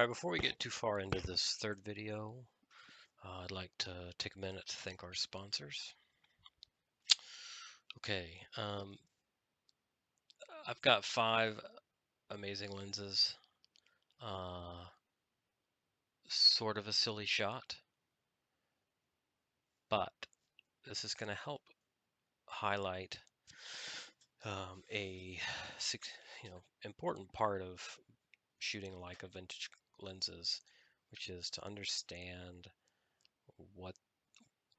Alright, before we get too far into this third video, I'd like to take a minute to thank our sponsors. Okay, I've got 5 amazing lenses. Sort of a silly shot, but this is going to help highlight a important part of shooting Leica vintage lenses, which is to understand what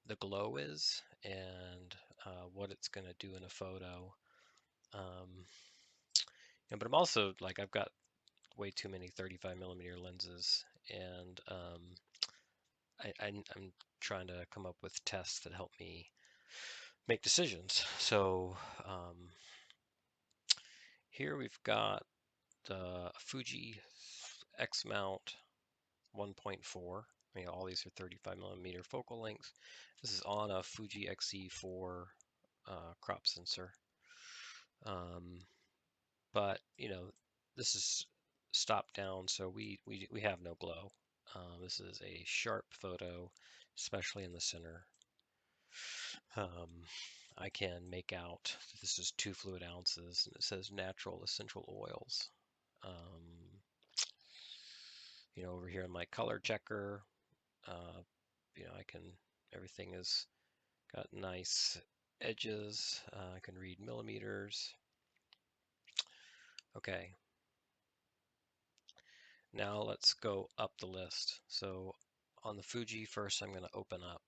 the glow is and what it's going to do in a photo. But I'm also like, I've got way too many 35mm lenses, and I'm trying to come up with tests that help me make decisions. So here we've got the Fuji X mount 1.4. I mean, all these are 35mm focal lengths. This is on a Fuji XE4 crop sensor. But this is stop down, so we have no glow. This is a sharp photo, especially in the center. I can make out this is 2 fluid ounces, and it says natural essential oils. Over here in my color checker, everything has got nice edges. I can read millimeters. Okay. Now let's go up the list. So on the Fuji, first I'm going to open up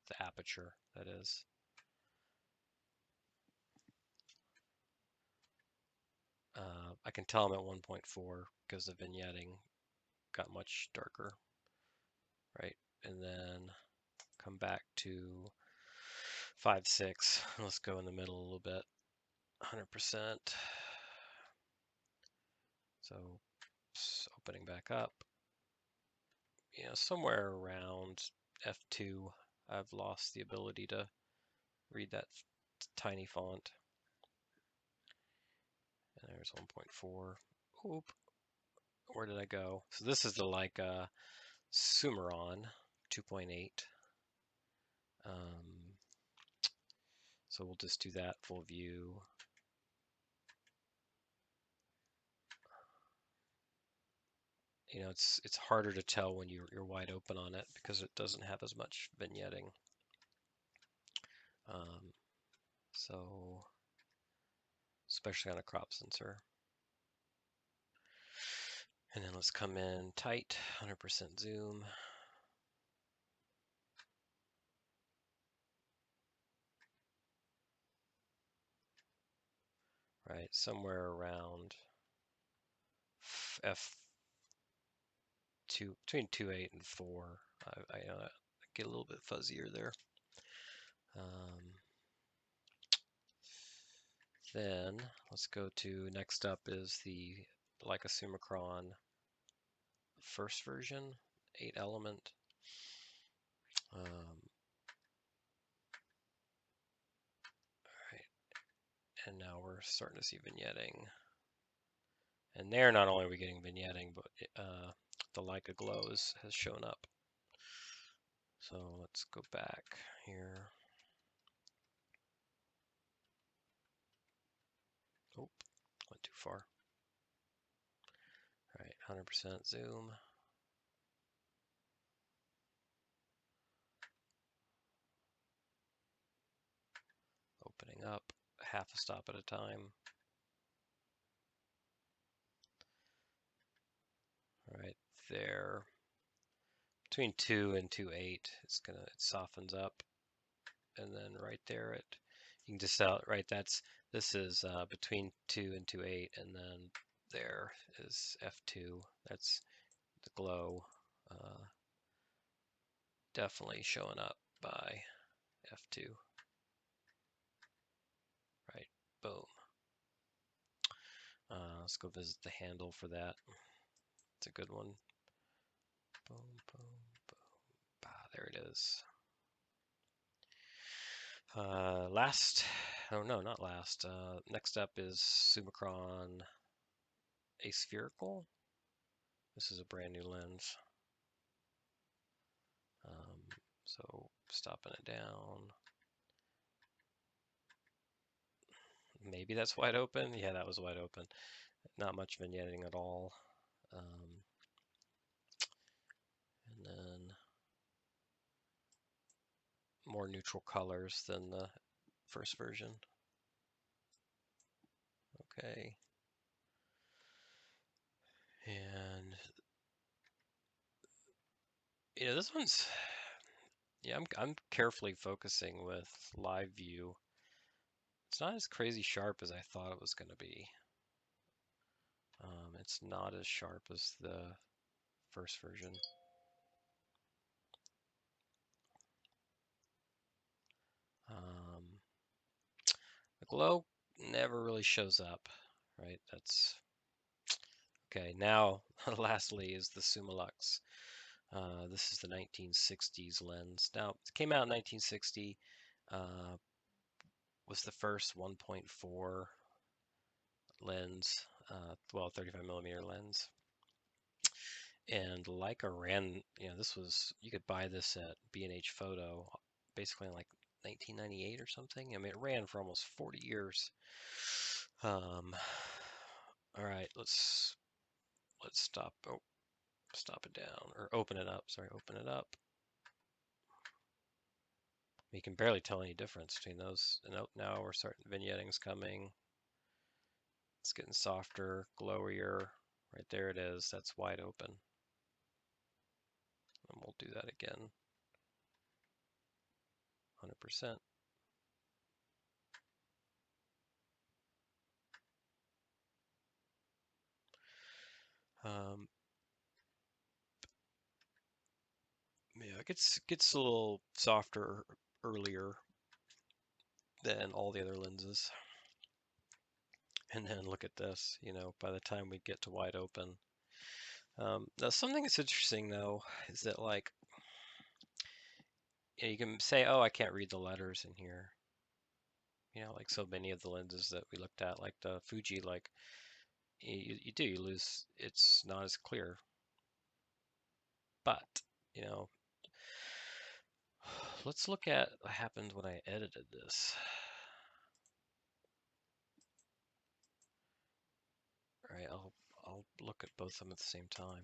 the aperture, that is. I can tell I'm at 1.4 because the vignetting got much darker, right? And then come back to 5.6. Let's go in the middle a little bit, 100%. So opening back up, somewhere around F2, I've lost the ability to read that tiny font. And there's 1.4. Oop. Where did I go? So this is the Leica Summaron 2.8. So we'll just do that full view. It's harder to tell when you're wide open on it because it doesn't have as much vignetting. So especially on a crop sensor. And then let's come in tight, 100% zoom. Right, somewhere around F2, between 2.8 and 4. I get a little bit fuzzier there. Then let's go to, next up is the Leica Summicron first version, 8 element. All right, and now we're starting to see vignetting. And there, not only are we getting vignetting, but the Leica Glow has shown up. So let's go back here. Oh, went too far. All right, 100% zoom. Opening up half a stop at a time. Right there, between 2 and 2.8, it softens up, and then right there you can just tell, right, this is between 2 and 2.8, and then there is F2. That's the glow, definitely showing up by F2. Right, boom. Let's go visit the handle for that. It's a good one. Boom, boom, boom. Ah, there it is. Not last. Next up is Summicron ASPH. This is a brand new lens. So stopping it down. Maybe that's wide open. Yeah, that was wide open. Not much vignetting at all. And then more neutral colors than the first version. Okay. And this one's, yeah, I'm carefully focusing with live view. It's not as crazy sharp as I thought it was going to be. It's not as sharp as the first version. The glow never really shows up, right? That's okay. Now, lastly, is the Summilux. This is the 1960s lens. Now, it came out in 1960. Was the first 1.4 lens, well, 35 millimeter lens. And Leica ran, this was, you could buy this at B&H Photo basically in like 1998 or something. I mean, it ran for almost 40 years. All right, let's stop. Oh, stop it down or open it up. Sorry, open it up. You can barely tell any difference between those. And now we're starting, vignetting's coming. It's getting softer, glowier. Right there it is. That's wide open. And we'll do that again. 100%. Yeah, it gets a little softer earlier than all the other lenses. And then look at this, by the time we get to wide open. Now something that's interesting though is that like you can say, oh, I can't read the letters in here. Like so many of the lenses that we looked at, like the Fuji, like you lose, it's not as clear. But, let's look at what happened when I edited this. All right, I'll look at both of them at the same time.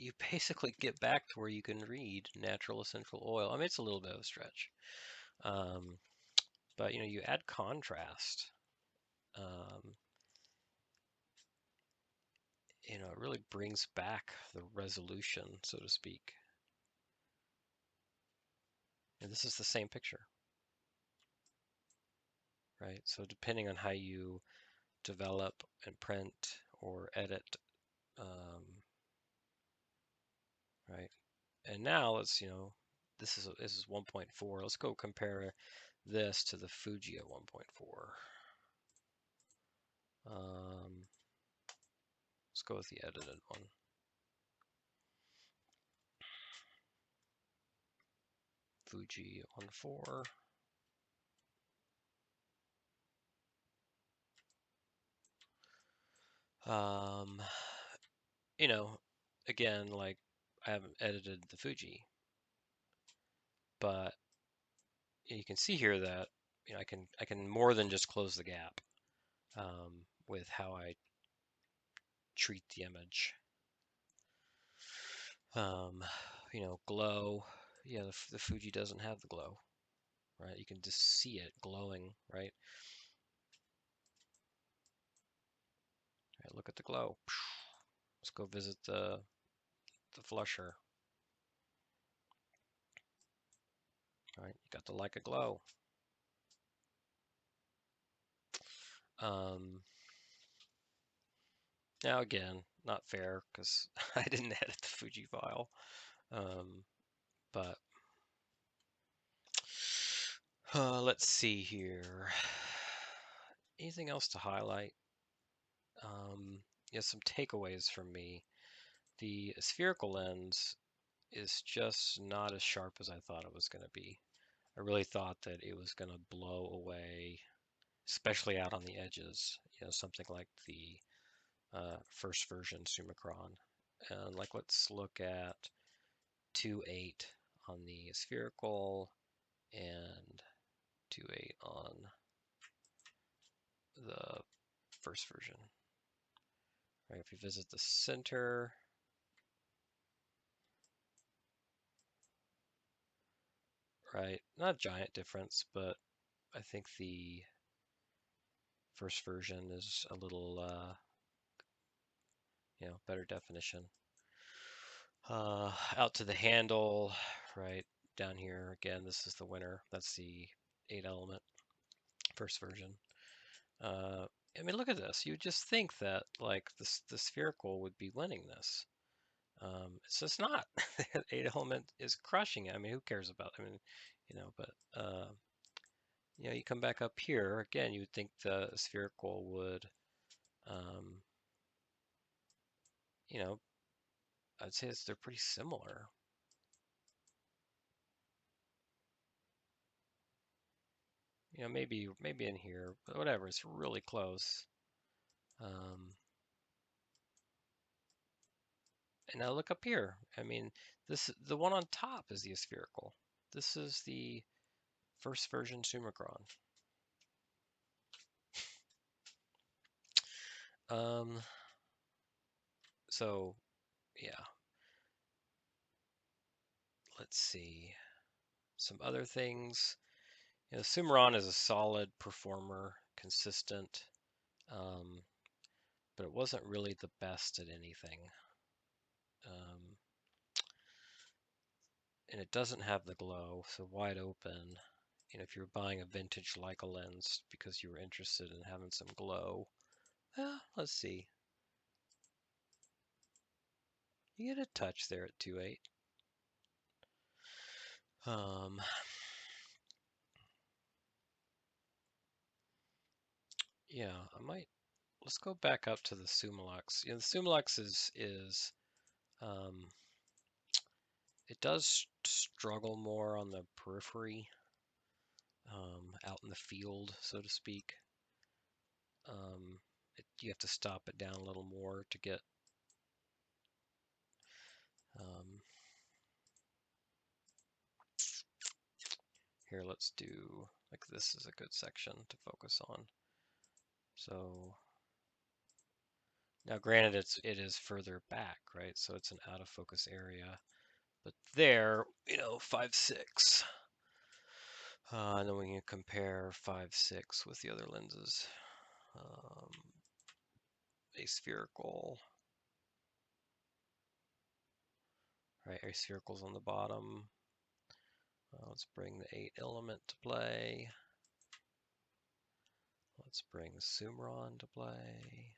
You basically get back to where you can read natural essential oil. I mean, it's a little bit of a stretch, but you add contrast. It really brings back the resolution, so to speak. And this is the same picture, right? So depending on how you develop and print or edit, right? And now let's, this is 1.4. Let's go compare this to the Fuji at 1.4. Let's go with the edited one. Fuji at 1.4. Again, like I haven't edited the Fuji, but you can see here that I can more than just close the gap with how I treat the image. Glow. Yeah, the Fuji doesn't have the glow, right? You can just see it glowing, right? All right, look at the glow. Let's go visit the flusher. All right, you got the Leica Glow. Now again, not fair because I didn't edit the Fuji file, but let's see here. Anything else to highlight? Yeah, some takeaways from me. The spherical lens is just not as sharp as I thought it was going to be. I really thought that it was going to blow away, especially out on the edges, something like the first version Summicron. And like, let's look at 2.8 on the spherical and 2.8 on the first version. Right, if we visit the center, right, not a giant difference, but I think the first version is a little, better definition. Out to the handle, right, down here, again, this is the winner. That's the 8 element first version. I mean, look at this. You would just think that, like, the spherical would be winning this. It's just not. 8 element is crushing it. I mean, who cares about it? I mean, but you come back up here again. You would think the spherical would, um, I'd say they're pretty similar. Maybe in here, but whatever. It's really close. And now look up here. I mean, the one on top is the aspherical. This is the first version Summicron. So yeah, let's see some other things. Summaron is a solid performer, consistent, but it wasn't really the best at anything. And it doesn't have the glow, so wide open. If you're buying a vintage Leica lens because you were interested in having some glow, let's see. You get a touch there at 2.8. Yeah, let's go back up to the Summilux. The Summilux is it does struggle more on the periphery, out in the field, so to speak. You have to stop it down a little more to get. Here, let's do, like, this is a good section to focus on. So now, granted, it is further back, right? So it's an out of focus area. But there, 5.6. And then we can compare 5.6 with the other lenses. Aspherical. Right, aspherical's on the bottom. Let's bring the 8 element to play. Let's bring the Summaron to play.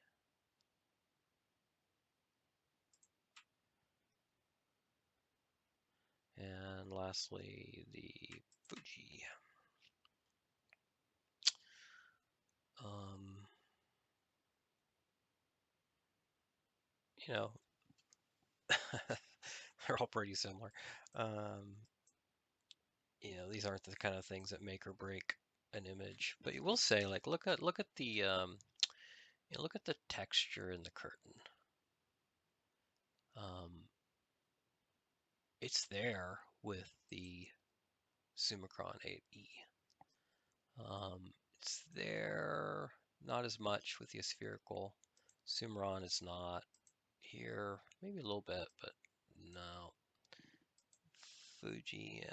And lastly, the Fuji. They're all pretty similar. These aren't the kind of things that make or break an image, but you will say, like, look at the look at the texture in the curtain. It's there with the Summicron 8E. It's there, not as much with the aspherical. Summaron is not here, maybe a little bit, but no. Fuji,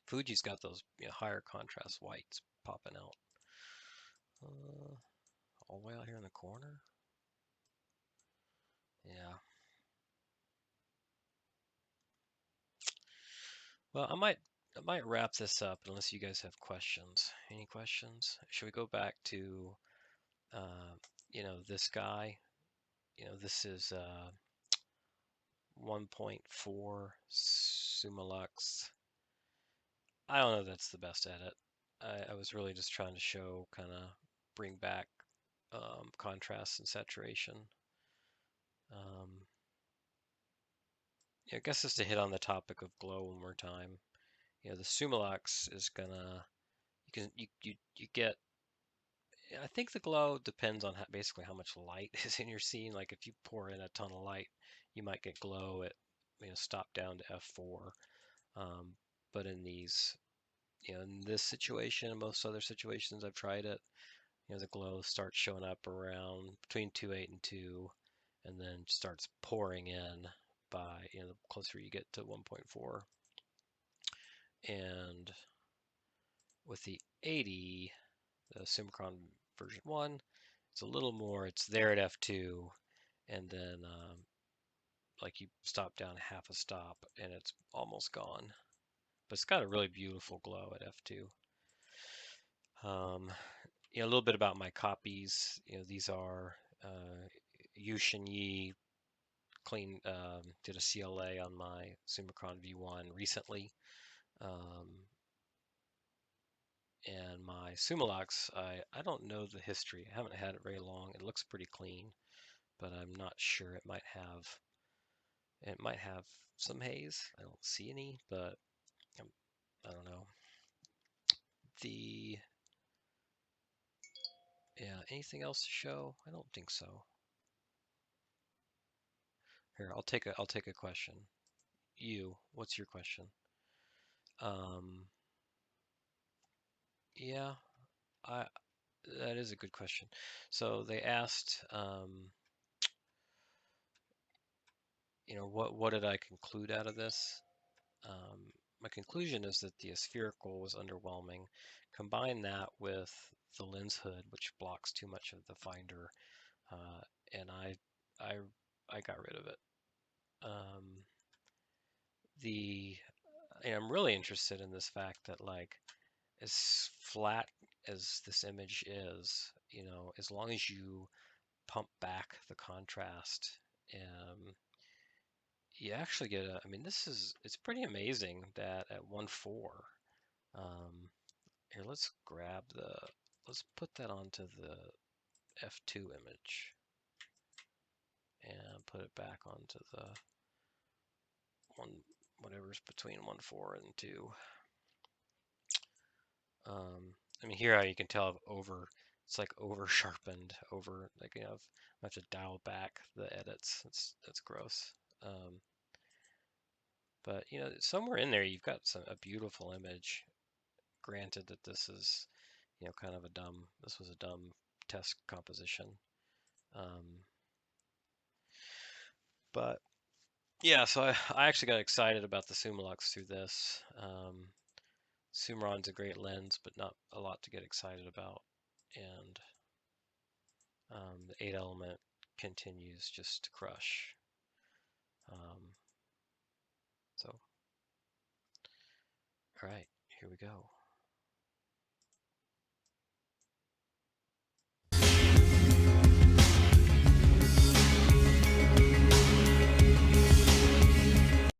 Fuji's got those higher contrast whites popping out. All the way out here in the corner. Yeah. Well, I might wrap this up unless you guys have questions. Any questions? Should we go back to this guy? This is 1.4 Summilux. I don't know if that's the best edit. I was really just trying to show, kind of bring back contrast and saturation. I guess just to hit on the topic of glow one more time. The Summilux is gonna you get. I think the glow depends on basically how much light is in your scene. Like if you pour in a ton of light, you might get glow at stop down to f4. But in these, in this situation and most other situations I've tried it, the glow starts showing up around between 2.8 and 2, and then starts pouring in by, the closer you get to 1.4. And with the 80, the Summicron version 1, it's a little more, it's there at f2, and then like you stop down half a stop and it's almost gone. But it's got a really beautiful glow at f2. A little bit about my copies. These are Yu Yi clean, did a CLA on my Summicron V1 recently. And my Summilux, I don't know the history. I haven't had it very long. It looks pretty clean, but I'm not sure. It might have some haze. I don't see any, but I don't know. Anything else to show? I don't think so. Here, I'll take a question. What's your question? Yeah, that is a good question. So they asked, what did I conclude out of this? My conclusion is that the aspherical was underwhelming. Combine that with the lens hood, which blocks too much of the finder, and I got rid of it. I'm really interested in this fact that, like, as flat as this image is, as long as you pump back the contrast, you actually get I mean, it's pretty amazing that at 1.4, here, let's put that onto the f2 image and put it back onto the whatever's between 1.4 and 2. I mean, here you can tell it's like over sharpened, like, I have to dial back the edits. It's gross. But somewhere in there you've got a beautiful image. Granted that this is, kind of this was a dumb test composition. But yeah, so I actually got excited about the Summilux through this. Summaron's a great lens, but not a lot to get excited about. And the 8 element continues just to crush. So, all right, here we go.